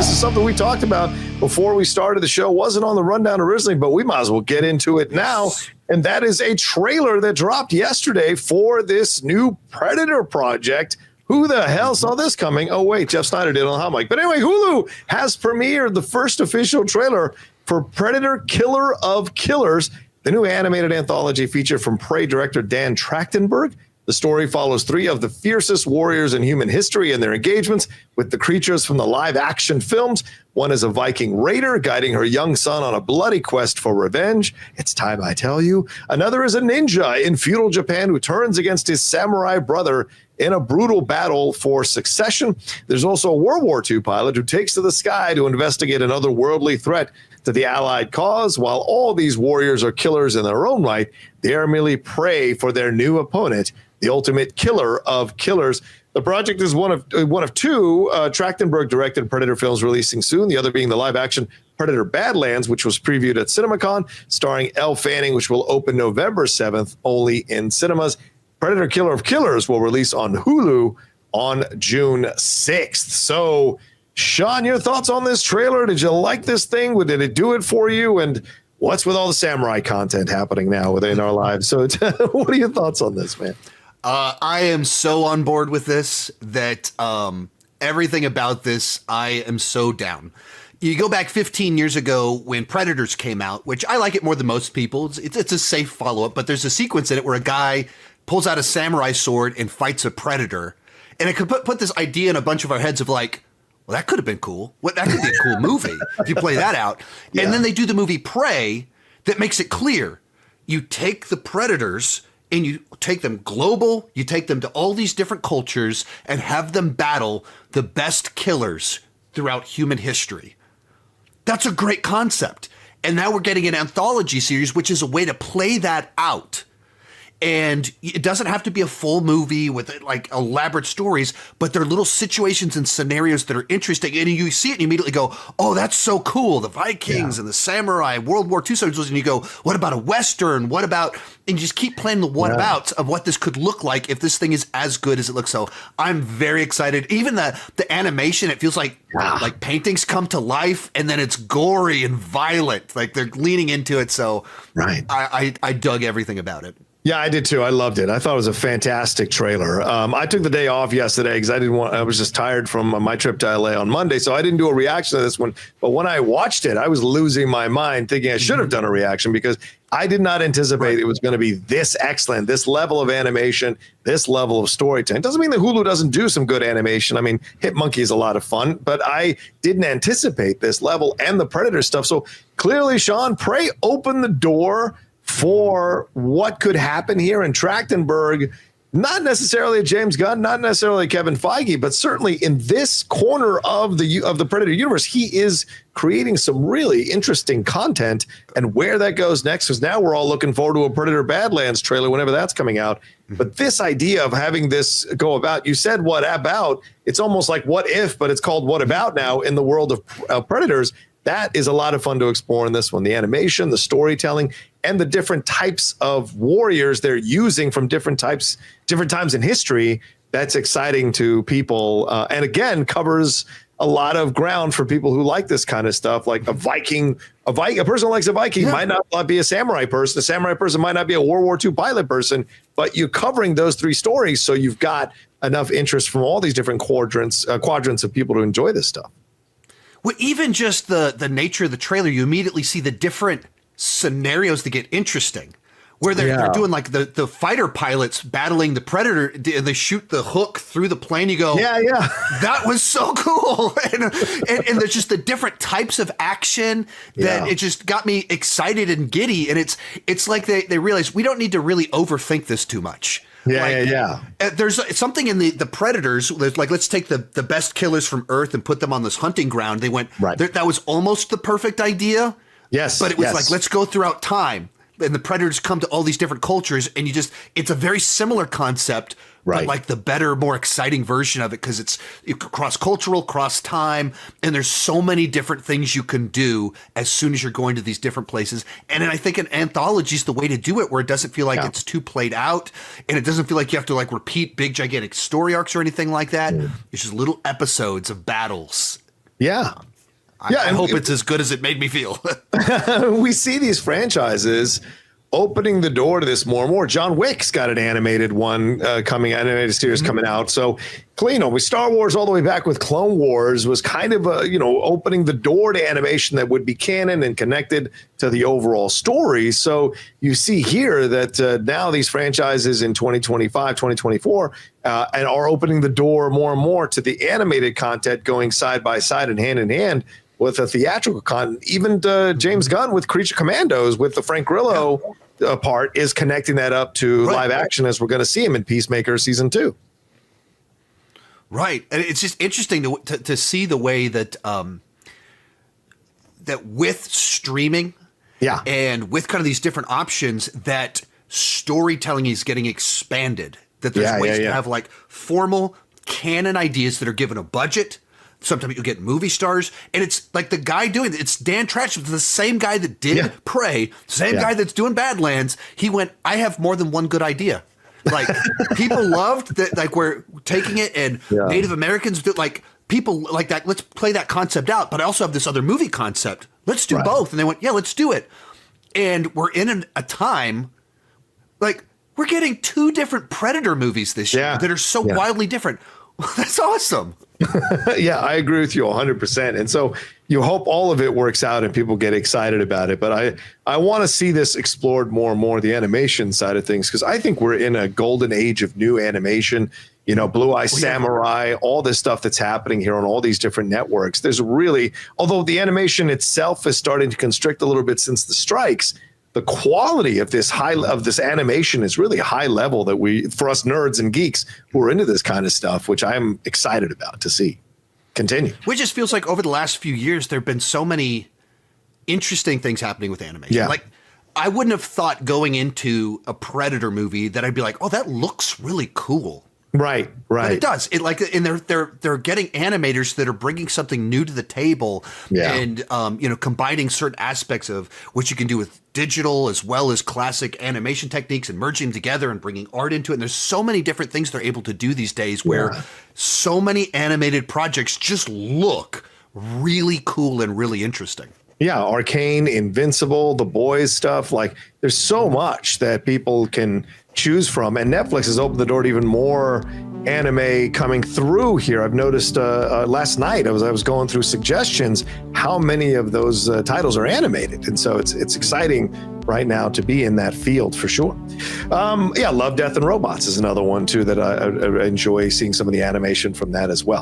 this is something we talked about before we started the show. Wasn't on the rundown originally, but we might as well get into it now. And that is a trailer that dropped yesterday for this new Predator project. Who the hell saw this coming? Oh, wait, Jeff Snyder did on Hot Mic. But anyway, Hulu has premiered the first official trailer for Predator Killer of Killers, the new animated anthology feature from Prey director Dan Trachtenberg. The story follows three of the fiercest warriors in human history and their engagements with the creatures from the live-action films. One is a Viking raider guiding her young son on a bloody quest for revenge. It's time I tell you. Another is a ninja in feudal Japan who turns against his samurai brother in a brutal battle for succession. There's also a World War II pilot who takes to the sky to investigate an otherworldly threat to the Allied cause. While all these warriors are killers in their own right, they are merely prey for their new opponent, the ultimate killer of killers. The project is one of two Trachtenberg directed Predator films releasing soon, the other being the live-action Predator Badlands, which was previewed at CinemaCon, starring Elle Fanning, which will open November 7th, only in cinemas. Predator Killer of Killers will release on Hulu on June 6th. So, Sean, your thoughts on this trailer? Did you like this thing? Did it do it for you? And what's with all the samurai content happening now within our lives? So what are your thoughts on this, man? I am so on board with this that everything about this, I am so down. You go back 15 years ago when Predators came out, which I like it more than most people. It's a safe follow-up, but there's a sequence in it where a guy pulls out a samurai sword and fights a predator. And it could put this idea in a bunch of our heads of like, well, that could have been cool. That could be a cool movie if you play that out. Yeah. And then they do the movie Prey that makes it clear. You take the predators and you take them global, you take them to all these different cultures and have them battle the best killers throughout human history. That's a great concept. And now we're getting an anthology series, which is a way to play that out. And it doesn't have to be a full movie with like elaborate stories, but there are little situations and scenarios that are interesting. And you see it and you immediately go, oh, that's so cool. The Vikings and the samurai, World War II soldiers. And you go, what about a Western? What about, and you just keep playing the what abouts of what this could look like if this thing is as good as it looks. So I'm very excited. Even the animation, it feels like paintings come to life and then it's gory and violent. Like they're leaning into it. So I dug everything about it. Yeah, I did too. I loved it. I thought it was a fantastic trailer. I took the day off yesterday because I was just tired from my trip to LA on Monday. So I didn't do a reaction to this one. But when I watched it, I was losing my mind thinking I should have done a reaction because I did not anticipate it was going to be this excellent, this level of animation, this level of storytelling. Doesn't mean that Hulu doesn't do some good animation. I mean, Hitmonkey is a lot of fun, but I didn't anticipate this level and the Predator stuff. So clearly, Sean, Prey opened the door for what could happen here. And Trachtenberg, not necessarily a James Gunn, not necessarily Kevin Feige, but certainly in this corner of the Predator universe, he is creating some really interesting content. And where that goes next, because now we're all looking forward to a Predator Badlands trailer whenever that's coming out. But this idea of having this go about, you said what about, it's almost like what if, but it's called what about now in the world of Predators. That is a lot of fun to explore in this one. The animation, the storytelling, and the different types of warriors they're using from different times in history. That's exciting to people. And again, covers a lot of ground for people who like this kind of stuff. Like a person who likes a Viking might not be a samurai person. A samurai person might not be a World War II pilot person, but you're covering those three stories. So you've got enough interest from all these different quadrants of people to enjoy this stuff. Well, even just the nature of the trailer, you immediately see the different scenarios that get interesting, where they're doing like the fighter pilots battling the Predator, and they shoot the hook through the plane. You go, that was so cool. and there's just the different types of action that it just got me excited and giddy. And it's like they realize we don't need to really overthink this too much. There's something in the Predators. Like, let's take the best killers from Earth and put them on this hunting ground. They went, that was almost the perfect idea. Yes. But it was like, let's go throughout time. And the Predators come to all these different cultures, and it's a very similar concept, but like the better, more exciting version of it, because it's cross-cultural, cross-time, and there's so many different things you can do as soon as you're going to these different places. And then I think an anthology is the way to do it, where it doesn't feel like it's too played out, and it doesn't feel like you have to like repeat big, gigantic story arcs or anything like that. It's just little episodes of battles. Yeah. I hope it's as good as it made me feel. We see these franchises opening the door to this more and more. John Wick's got an animated one animated series coming out. So, with Star Wars all the way back with Clone Wars was kind of opening the door to animation that would be canon and connected to the overall story. So you see here that now these franchises in 2025, 2024 and are opening the door more and more to the animated content going side by side and hand in hand with a theatrical content. Even James Gunn with Creature Commandos with the Frank Grillo part is connecting that up to live action, as we're going to see him in Peacemaker season 2. Right. And it's just interesting to see the way that that with streaming and with kind of these different options, that storytelling is getting expanded, that there's ways to have like formal canon ideas that are given a budget. Sometimes you'll get movie stars, and it's like the guy doing it. It's Dan Trachtenberg, the same guy that did Prey, same guy that's doing Badlands. He went, I have more than one good idea. Like people loved that. Like we're taking it, and Native Americans do, like people like that. Let's play that concept out. But I also have this other movie concept. Let's do both. And they went, yeah, let's do it. And we're in a time like we're getting 2 different Predator movies this year that are so wildly different. That's awesome. Yeah, I agree with you 100%. And so you hope all of it works out and people get excited about it. But I want to see this explored more and more, the animation side of things, because I think we're in a golden age of new animation. Blue Eye Samurai, all this stuff that's happening here on all these different networks. There's really, although the animation itself is starting to constrict a little bit since the strikes, the quality of this animation is really high level that for us nerds and geeks who are into this kind of stuff, which I'm excited about to see continue. Which just feels like over the last few years, there have been so many interesting things happening with animation. Yeah. Like I wouldn't have thought going into a Predator movie that I'd be like, oh, that looks really cool. Right. But it does. And they're getting animators that are bringing something new to the table, and combining certain aspects of what you can do with digital as well as classic animation techniques and merging them together and bringing art into it. And there's so many different things they're able to do these days where so many animated projects just look really cool and really interesting. Yeah, Arcane, Invincible, The Boys stuff. Like, there's so much that people can choose from, and Netflix has opened the door to even more anime coming through here. I've noticed last night I was going through suggestions how many of those titles are animated, and so it's exciting right now to be in that field for sure. Love, Death, and Robots is another one too that I enjoy seeing some of the animation from that as well.